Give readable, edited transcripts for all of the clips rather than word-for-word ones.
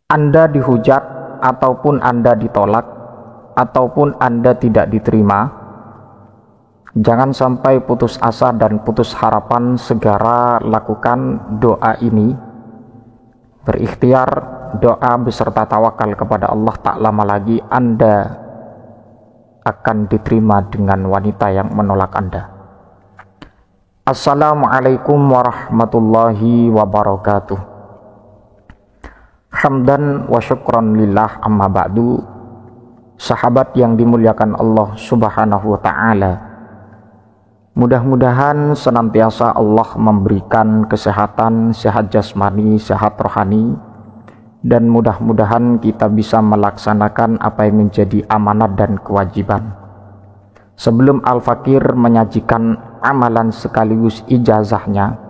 Anda dihujat ataupun Anda ditolak ataupun Anda tidak diterima, jangan sampai putus asa dan putus harapan. Segera lakukan doa ini. Berikhtiar doa beserta tawakal kepada Allah. Tak lama lagi Anda akan diterima dengan wanita yang menolak Anda. Assalamualaikum warahmatullahi wabarakatuh. Hamdan wa syukran lillah, amma ba'du. Sahabat yang dimuliakan Allah subhanahu wa ta'ala, mudah-mudahan senantiasa Allah memberikan kesehatan, sehat jasmani, sehat rohani, dan mudah-mudahan kita bisa melaksanakan apa yang menjadi amanat dan kewajiban. Sebelum Al-Fakir menyajikan amalan sekaligus ijazahnya,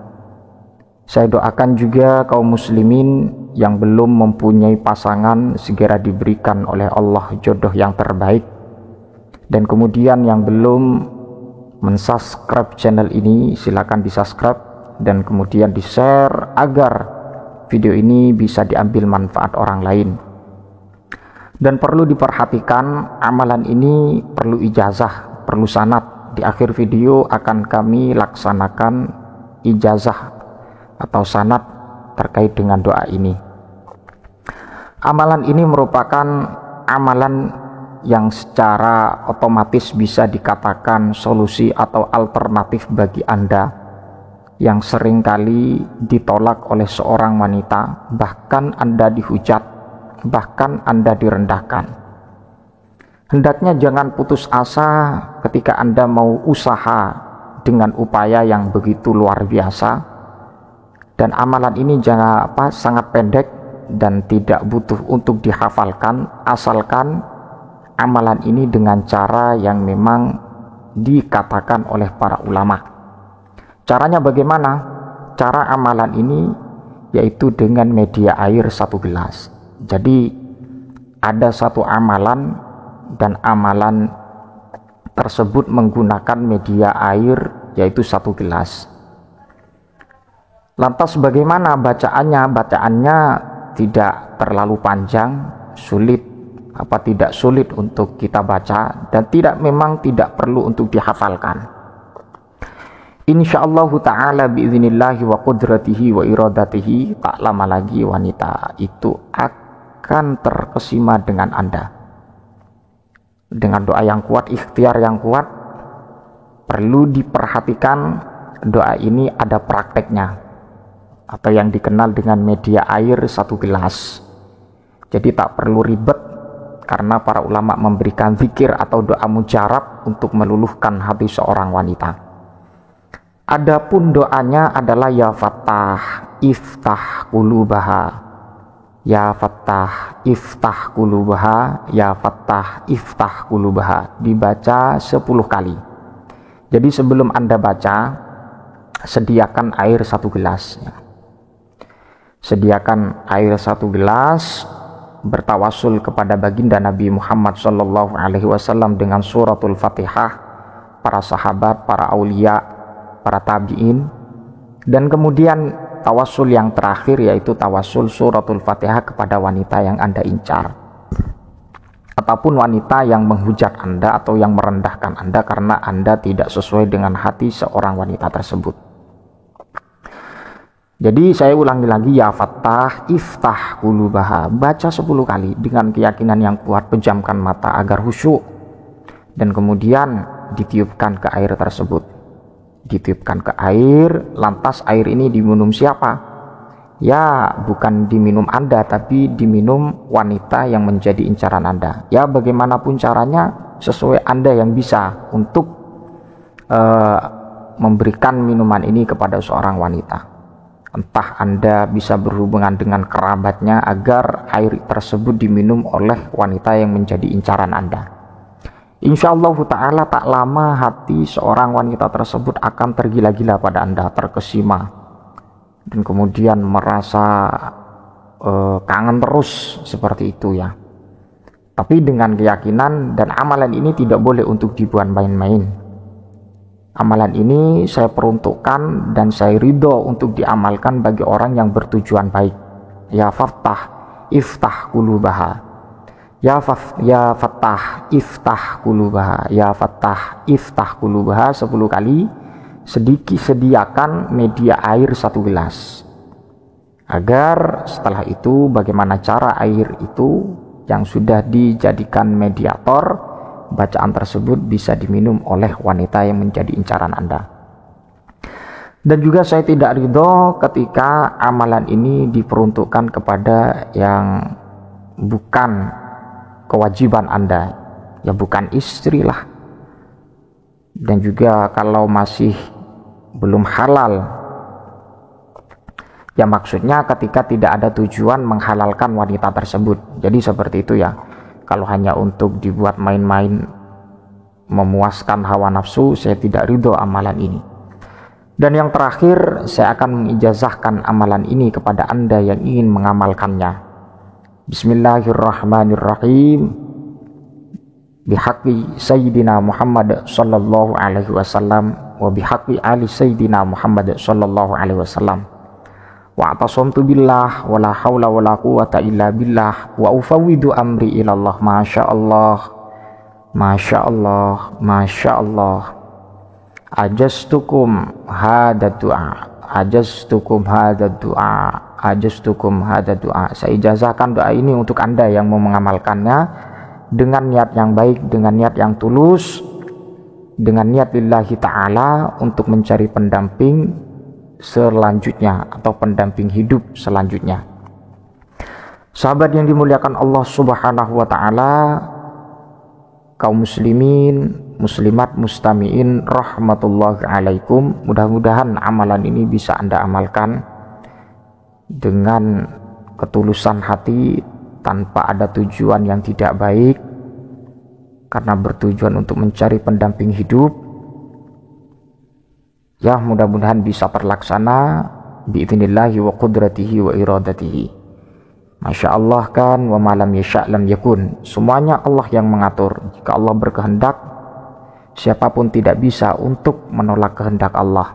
saya doakan juga kaum muslimin yang belum mempunyai pasangan segera diberikan oleh Allah jodoh yang terbaik. Dan kemudian yang belum mensubscribe channel ini, silakan di-subscribe dan kemudian di-share agar video ini bisa diambil manfaat orang lain. Dan perlu diperhatikan, amalan ini perlu ijazah, perlu sanad. Di akhir video akan kami laksanakan ijazah atau sanad terkait dengan doa ini. Amalan ini merupakan amalan yang secara otomatis bisa dikatakan solusi atau alternatif bagi Anda yang seringkali ditolak oleh seorang wanita, bahkan Anda dihujat, bahkan Anda direndahkan. Hendaknya jangan putus asa ketika Anda mau usaha dengan upaya yang begitu luar biasa. Dan amalan ini sangat pendek dan tidak butuh untuk dihafalkan, asalkan amalan ini dengan cara yang memang dikatakan oleh para ulama. Caranya bagaimana? Cara amalan ini yaitu dengan media air 1 gelas. Jadi ada satu amalan dan amalan tersebut menggunakan media air yaitu 1 gelas. Lantas bagaimana bacaannya? Bacaannya tidak terlalu panjang, tidak sulit untuk kita baca, dan memang tidak perlu untuk dihafalkan. Insyaallah ta'ala biiznillahi wa qudratihi wa iradatihi, tak lama lagi wanita itu akan terkesima dengan Anda. Dengan doa yang kuat, ikhtiar yang kuat. Perlu diperhatikan, doa ini ada prakteknya, atau yang dikenal dengan media air 1 gelas. Jadi tak perlu ribet, karena para ulama memberikan zikir atau doa mujarab untuk meluluhkan hati seorang wanita. Adapun doanya adalah ya Fattah iftah qulubaha, ya Fattah iftah qulubaha, ya Fattah iftah qulubaha. Dibaca 10 kali. Jadi sebelum Anda baca, sediakan air 1 gelas. Sediakan air 1 gelas, bertawasul kepada baginda Nabi Muhammad SAW dengan suratul Fatihah, para sahabat, para aulia, para tabi'in, dan kemudian tawasul yang terakhir yaitu tawasul suratul Fatihah kepada wanita yang Anda incar, ataupun wanita yang menghujat Anda atau yang merendahkan Anda karena Anda tidak sesuai dengan hati seorang wanita tersebut. Jadi saya ulangi lagi, ya Fattah iftah qulubaha. Baca 10 kali dengan keyakinan yang kuat, pejamkan mata agar khusyuk, dan kemudian ditiupkan ke air tersebut. Ditiupkan ke air, lantas air ini diminum siapa? Ya, bukan diminum Anda, tapi diminum wanita yang menjadi incaran Anda. Ya, bagaimanapun caranya, sesuai Anda yang bisa untuk memberikan minuman ini kepada seorang wanita. Entah Anda bisa berhubungan dengan kerabatnya agar air tersebut diminum oleh wanita yang menjadi incaran Anda. Insyaallah ta'ala tak lama hati seorang wanita tersebut akan tergila-gila pada Anda, terkesima, dan kemudian merasa kangen terus seperti itu ya. Tapi dengan keyakinan, dan amalan ini tidak boleh untuk dibuat main-main. Amalan ini saya peruntukkan dan saya ridho untuk diamalkan bagi orang yang bertujuan baik. Ya Fattah iftah qulubaha. Ya Fattah iftah qulubaha. Ya Fattah iftah qulubaha 10 kali. Sediakan media air 1 gelas. Agar setelah itu bagaimana cara air itu yang sudah dijadikan mediator, bacaan tersebut bisa diminum oleh wanita yang menjadi incaran Anda. Dan juga saya tidak ridho ketika amalan ini diperuntukkan kepada yang bukan kewajiban Anda, ya bukan istri lah. Dan juga kalau masih belum halal, ya maksudnya ketika tidak ada tujuan menghalalkan wanita tersebut. Jadi seperti itu ya. Kalau hanya untuk dibuat main-main memuaskan hawa nafsu, saya tidak ridho amalan ini. Dan yang terakhir, saya akan mengijazahkan amalan ini kepada Anda yang ingin mengamalkannya. Bismillahirrahmanirrahim. Bihaqqi Sayyidina Muhammad sallallahu alaihi wasallam wa bihaqqi ali Sayyidina Muhammad sallallahu alaihi wasallam. Wa atasamtu billah wa la haula wa la quwata illa billah wa ufawwidu amri ila Allah. Masyaallah. Masyaallah. Masyaallah. Ajastukum hada du'a. Ajastukum hada du'a. Ajastukum hada du'a. Saya ijazahkan doa ini untuk Anda yang mau mengamalkannya dengan niat yang baik, dengan niat yang tulus, dengan niat lillahi ta'ala untuk mencari pendamping selanjutnya atau pendamping hidup selanjutnya. Sahabat yang dimuliakan Allah Subhanahu wa ta'ala, kaum muslimin, muslimat, mustami'in rahmatullahi alaikum. Mudah-mudahan amalan ini bisa Anda amalkan dengan ketulusan hati, tanpa ada tujuan yang tidak baik, karena bertujuan untuk mencari pendamping hidup. Ya, mudah-mudahan bisa terlaksana bi'idhnillahi wa qudratihi wa iradatihi. Masya Allah kan, wa malam yasha' lam yakun. Semuanya Allah yang mengatur. Jika Allah berkehendak, siapapun tidak bisa untuk menolak kehendak Allah.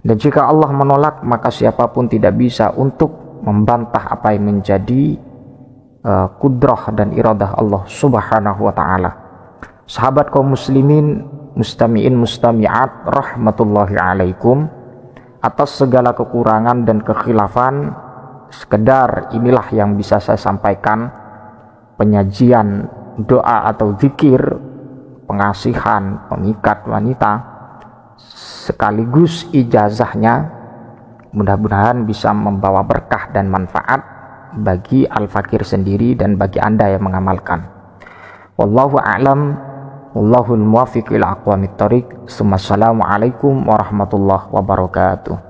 Dan jika Allah menolak, maka siapapun tidak bisa untuk membantah apa yang menjadi kudrah dan iradah Allah Subhanahu wa ta'ala. Sahabat kaum muslimin, mustami'in, mustami'at rahmatullahi alaikum, atas segala kekurangan dan kekhilafan, sekedar inilah yang bisa saya sampaikan. Penyajian doa atau zikir pengasihan pemikat wanita sekaligus ijazahnya, mudah-mudahan bisa membawa berkah dan manfaat bagi al-fakir sendiri dan bagi Anda yang mengamalkan. Wallahu a'lam, wallahul muwaffiq ila aqwamit thoriq. Assalamualaikum warahmatullahi wabarakatuh.